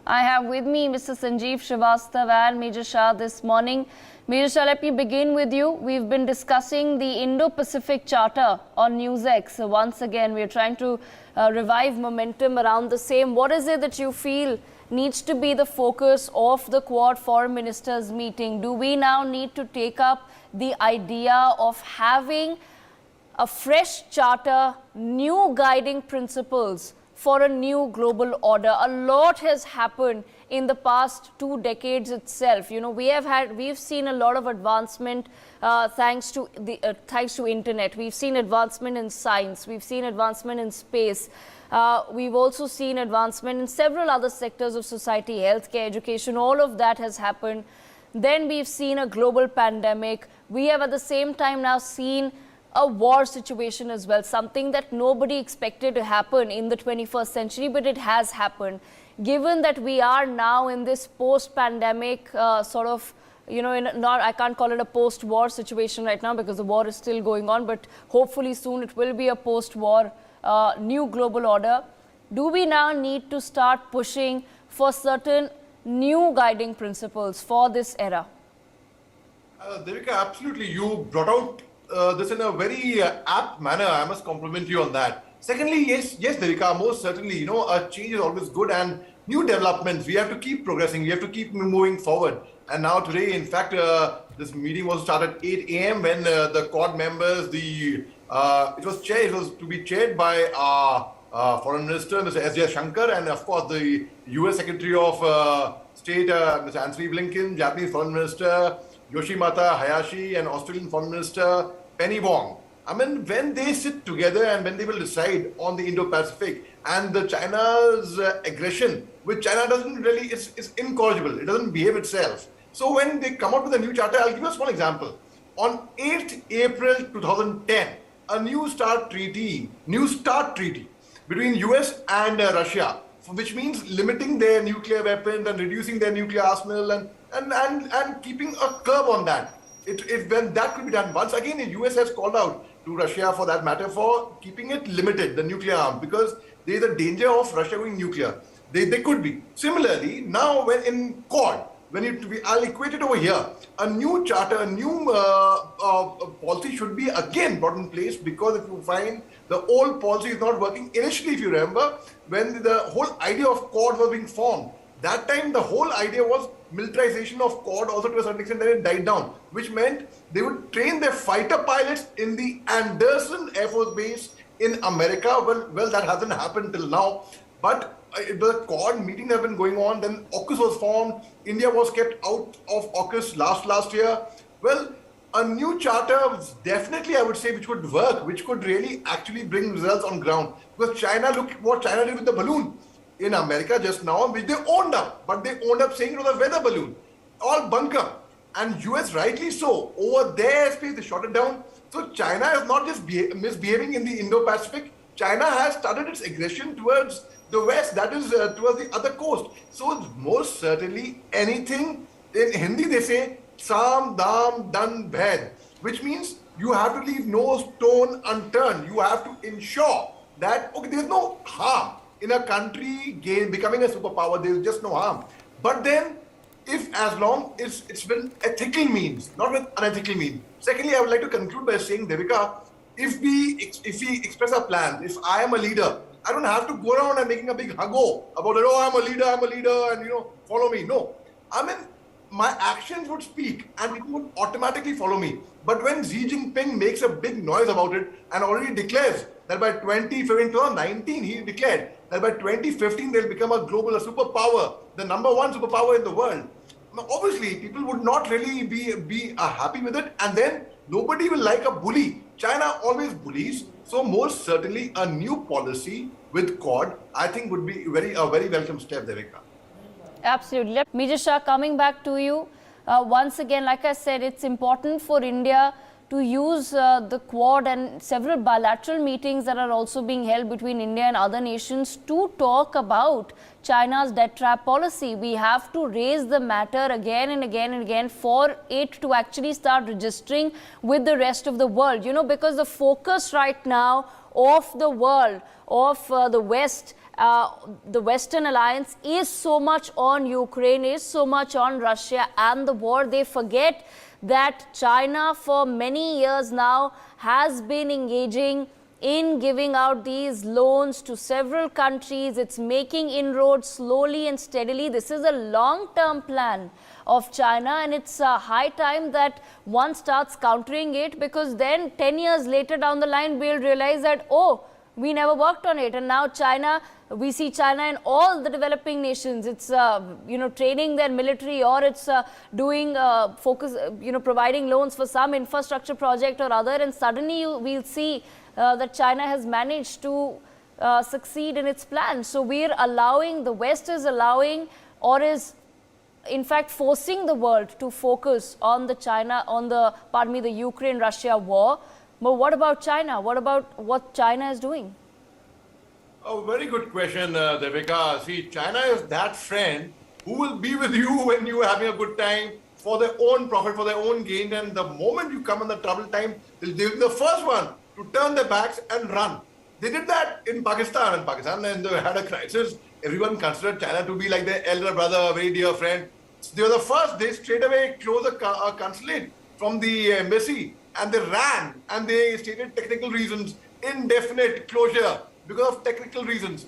I have with me Mr. Sanjeev Srivastav and Major Shah this morning. Major Shah, let me begin with you. We've been discussing the Indo-Pacific Charter on NewsX. So once again, we're trying to revive momentum around the same. What is it that you feel needs to be the focus of the Quad Foreign Ministers meeting? Do we now need to take up the idea of having a fresh charter, new guiding principles for a new global order? A lot has happened in the past 2 decades itself. You know, we've seen a lot of advancement thanks to internet. We've seen advancement in science. We've seen advancement in space. We've also seen advancement in several other sectors of society, healthcare, education. All of that has happened. Then we've seen a global pandemic. We have at the same time now seen a war situation as well, something that nobody expected to happen in the 21st century, but it has happened. Given that we are now in this post-pandemic sort of, you know, I can't call it a post-war situation right now because the war is still going on, but hopefully soon it will be a post-war new global order. Do we now need to start pushing for certain new guiding principles for this era? Devika, absolutely. You brought out this in a very apt manner. I must compliment you on that. Secondly, yes, Devika, most certainly, you know, a change is always good, and new developments, we have to keep progressing, we have to keep moving forward. And now today, in fact, this meeting was started at 8 a.m. when the Quad members, it was to be chaired by our Foreign Minister, Mr. S. Shankar, and of course the US Secretary of State, Mr. Anthony Blinken, Japanese Foreign Minister Yoshimata Hayashi, and Australian Foreign Minister Penny Wong. I mean, when they sit together and when they will decide on the Indo-Pacific and the China's aggression, which China doesn't really, is incorrigible. It doesn't behave itself. So when they come out with a new charter, I'll give you a small example. On 8th April 2010, a New START treaty between US and Russia, which means limiting their nuclear weapons and reducing their nuclear arsenal and keeping a curb on that. When that could be done. Once again, the US has called out to Russia, for that matter, for keeping it limited, the nuclear arm, because there is a danger of Russia going nuclear. They could be. Similarly, now when in Quad, I'll equate it over here, a new charter, a new policy should be again brought in place, because if you find the old policy is not working, initially, if you remember, when the whole idea of Quad was being formed, that time the whole idea was militarization of Quad also to a certain extent, then it died down, which meant they would train their fighter pilots in the Anderson Air Force Base in America. Well, that hasn't happened till now, but the Quad meetings have been going on. Then AUKUS was formed. India was kept out of AUKUS last year. Well, a new charter was definitely, I would say, which would work, which could really actually bring results on ground. Because China, look what China did with the balloon in America just now, which they owned up, but they owned up saying it was a weather balloon, all bunker. And US, rightly so, over their airspace, they shot it down. So China is not just misbehaving in the Indo-Pacific. China has started its aggression towards the west, that is towards the other coast. So most certainly anything, in Hindi they say, Sam, Dam, Dan, Bhed, which means you have to leave no stone unturned. You have to ensure that, okay, there's no harm in a country becoming a superpower, there's just no harm. But then, as long as it's been ethical means, not with unethical means. Secondly, I would like to conclude by saying, Devika, if we express our plans, if I am a leader, I don't have to go around and making a big huggo about it, oh, I'm a leader, and, you know, follow me. No. I mean, my actions would speak and people would automatically follow me. But when Xi Jinping makes a big noise about it and already declares that by 2019, he declared that by 2015 they'll become a global superpower, the #1 superpower in the world. Now, obviously, people would not really be happy with it, and then nobody will like a bully. China always bullies, so most certainly a new policy with Quad, I think, would be a very welcome step, Devika. Absolutely. Major Shah, coming back to you, once again, like I said, it's important for India to use the Quad and several bilateral meetings that are also being held between India and other nations to talk about China's debt trap policy. We have to raise the matter again and again and again for it to actually start registering with the rest of the world, you know, because the focus right now of the world, of the West the Western alliance is so much on Ukraine, is so much on Russia and the war, they forget that China for many years now has been engaging in giving out these loans to several countries. It's making inroads slowly and steadily. This is a long-term plan of China, and it's high time that one starts countering it, because then 10 years later down the line we'll realize that, oh, we never worked on it. And now China, we see China in all the developing nations. It's training their military, or it's doing providing loans for some infrastructure project or other, and suddenly we'll see that China has managed to succeed in its plan. So we're allowing, the West is allowing, or is in fact forcing the world to focus on the Ukraine-Russia war. But what about China? What about what China is doing? Oh, very good question, Devika. See, China is that friend who will be with you when you are having a good time for their own profit, for their own gain. And the moment you come in the trouble time, they'll be the first one to turn their backs and run. They did that in Pakistan. And Pakistan, and they had a crisis. Everyone considered China to be like their elder brother, a very dear friend. They were the first. They straight away closed a consulate from the embassy, and they ran, and they stated technical reasons, indefinite closure because of technical reasons.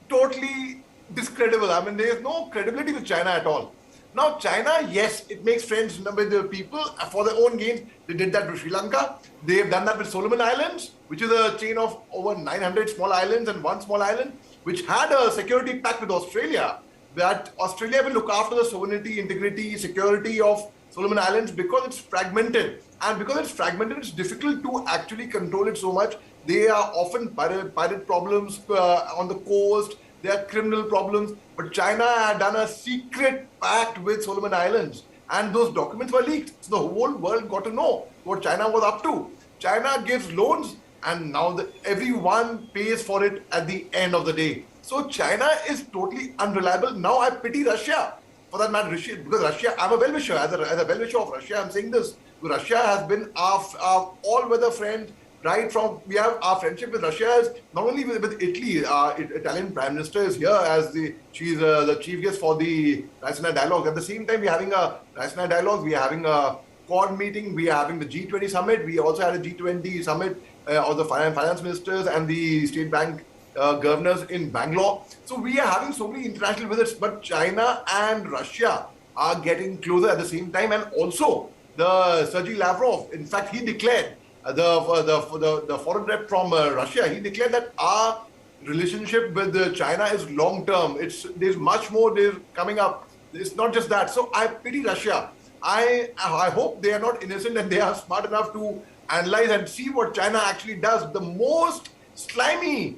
Totally discreditable. I mean, there is no credibility with China at all. Now, China, yes, it makes friends with the people for their own gains. They did that with Sri Lanka. They've done that with Solomon Islands, which is a chain of over 900 small islands and one small island, which had a security pact with Australia, that Australia will look after the sovereignty, integrity, security of Solomon Islands, because it's fragmented. And because it's fragmented, it's difficult to actually control it so much. There are often pirate problems on the coast. There are criminal problems. But China had done a secret pact with Solomon Islands, and those documents were leaked. So the whole world got to know what China was up to. China gives loans, and now everyone pays for it at the end of the day. So China is totally unreliable. Now I pity Russia, for that matter, because Russia, I'm a well-wisher. As a well-wisher of Russia, I'm saying this. Russia has been our all-weather friend. Right from, we have our friendship with Russia is not only with Italy. Italian Prime Minister is here as she's the chief guest for the Raisina dialogue. At the same time, we're having a Raisina dialogue. We are having a Quad meeting. We are having the G20 summit. We also had a G20 summit of the finance ministers and the state bank governors in Bangalore. So we are having so many international visits. But China and Russia are getting closer at the same time. And also the Sergei Lavrov, in fact, he declared. The foreign rep from Russia, he declared that our relationship with China is long-term. There's much more coming up. It's not just that. So I pity Russia. I hope they are not innocent and they are smart enough to analyze and see what China actually does. The most slimy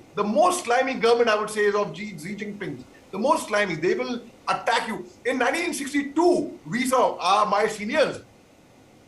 government, I would say, is of Xi Jinping. The most slimy. They will attack you. In 1962, we saw my seniors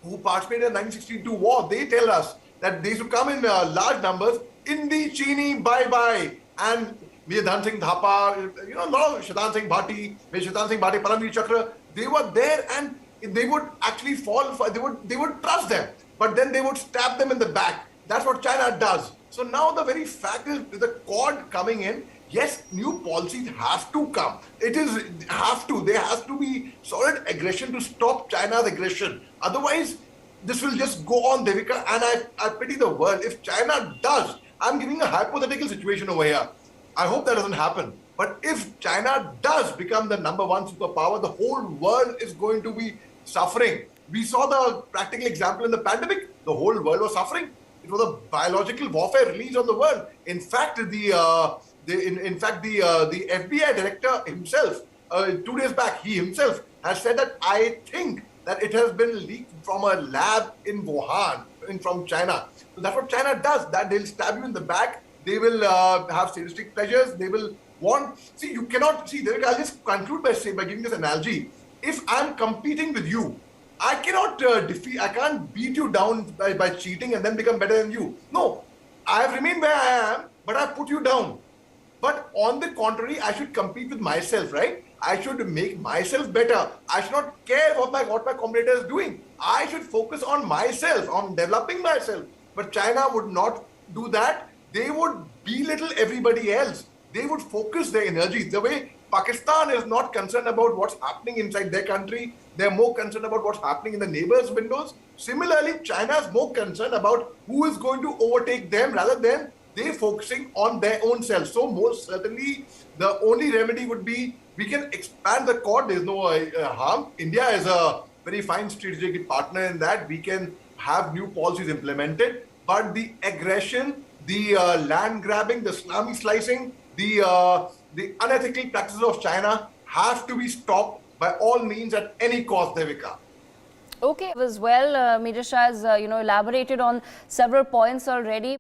who participated in the 1962 war, they tell us that they should come in large numbers in the Chini bye-bye. And Major Dhan Singh Thapa, a lot of Shaitan Singh Bhati, Paramveer Chakra, they were there, and they would actually fall for, they would trust them, but then they would stab them in the back. That's what China does. So now the very fact is, with the Quad coming in, yes, new policies have to come. There has to be solid aggression to stop China's aggression. Otherwise, this will just go on, Devika, and I pity the world. If China does, I'm giving a hypothetical situation over here. I hope that doesn't happen. But if China does become the number one superpower, the whole world is going to be suffering. We saw the practical example in the pandemic. The whole world was suffering. It was a biological warfare released on the world. In fact, the FBI director himself, 2 days back, he himself has said that I think that it has been leaked from a lab in Wuhan, from China. So that's what China does. That they'll stab you in the back. They will have sadistic pleasures. They will want. See, you cannot see. I'll just conclude by giving this analogy. If I'm competing with you, I cannot I can't beat you down by cheating and then become better than you. No, I have remained where I am, but I put you down. But on the contrary, I should compete with myself, right? I should make myself better. I should not care what my competitor is doing. I should focus on myself, on developing myself. But China would not do that. They would belittle everybody else. they would focus their energy. The way Pakistan is not concerned about what's happening inside their country, they're more concerned about what's happening in the neighbors' windows. Similarly, China is more concerned about who is going to overtake them rather than they focusing on their own selves. So most certainly, the only remedy would be we can expand the Quad. There's no harm. India is a very fine strategic partner in that. We can have new policies implemented, but the aggression, the land grabbing, the Islamic slicing, the unethical practices of China have to be stopped by all means at any cost, Devika. Okay, as well, Major Shah has elaborated on several points already.